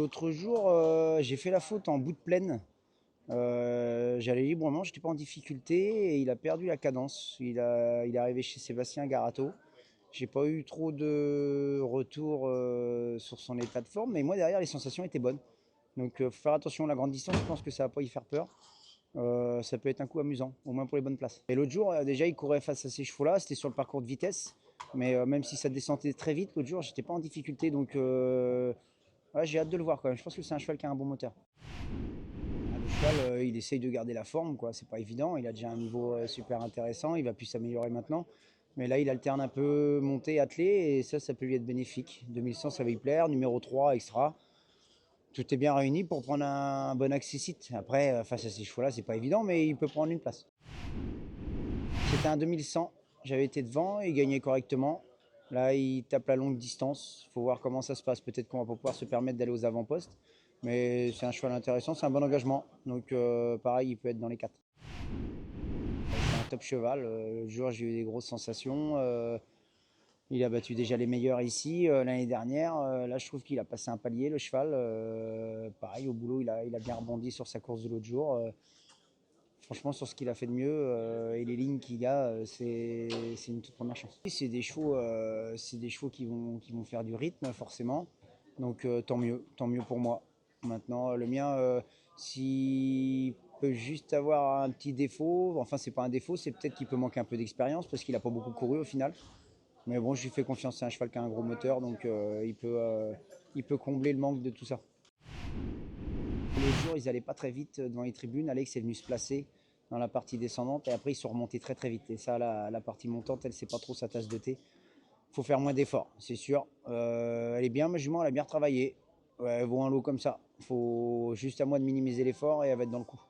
L'autre jour, j'ai fait la faute en bout de plaine. J'allais librement, j'étais pas en difficulté et il a perdu la cadence. Il est arrivé chez Sébastien Garato. J'ai pas eu trop de retour sur son état de forme, mais moi derrière les sensations étaient bonnes. Donc faut faire attention à la grande distance, je pense que ça va pas y faire peur. Ça peut être un coup amusant, au moins pour les bonnes places. Et l'autre jour, déjà, il courait face à ces chevaux-là, c'était sur le parcours de vitesse. Mais même si ça descendait très vite, l'autre jour, j'étais pas en difficulté. Donc ouais, j'ai hâte de le voir quand même. Je pense que c'est un cheval qui a un bon moteur. Le cheval, il essaye de garder la forme, quoi. C'est pas évident. Il a déjà un niveau super intéressant. Il va plus s'améliorer maintenant. Mais là, il alterne un peu montée, attelé, et ça peut lui être bénéfique. 2100, ça va lui plaire. Numéro 3, extra. Tout est bien réuni pour prendre un bon accessite. Après, face à ces chevaux-là, c'est pas évident, mais il peut prendre une place. C'était un 2100. J'avais été devant, il gagnait correctement. Là, il tape la longue distance. Il faut voir comment ça se passe. Peut-être qu'on va pas pouvoir se permettre d'aller aux avant-postes. Mais c'est un cheval intéressant, c'est un bon engagement. Donc, pareil, il peut être dans les 4. C'est un top cheval. Le jour, j'ai eu des grosses sensations. Il a battu déjà les meilleurs ici l'année dernière. Là, je trouve qu'il a passé un palier, le cheval. Pareil, au boulot, il a bien rebondi sur sa course de l'autre jour. Franchement, sur ce qu'il a fait de mieux et les lignes qu'il a, c'est une toute première chance. C'est des chevaux qui vont faire du rythme, forcément. Donc, tant mieux pour moi. Maintenant, le mien, s'il peut juste avoir un petit défaut, enfin, c'est pas un défaut, c'est peut-être qu'il peut manquer un peu d'expérience parce qu'il a pas beaucoup couru au final. Mais bon, je lui fais confiance, c'est un cheval qui a un gros moteur, donc il peut combler le manque de tout ça. Les jours, ils n'allaient pas très vite dans les tribunes. Alex est venu se placer dans la partie descendante et après ils sont remontés très très vite. Et ça, la partie montante, elle, c'est pas trop sa tasse de thé. Faut faire moins d'efforts, c'est sûr. Elle est bien, ma jument, elle a bien travaillé. Ouais, elle vaut un lot comme ça. Faut juste à moi de minimiser l'effort et elle va être dans le coup.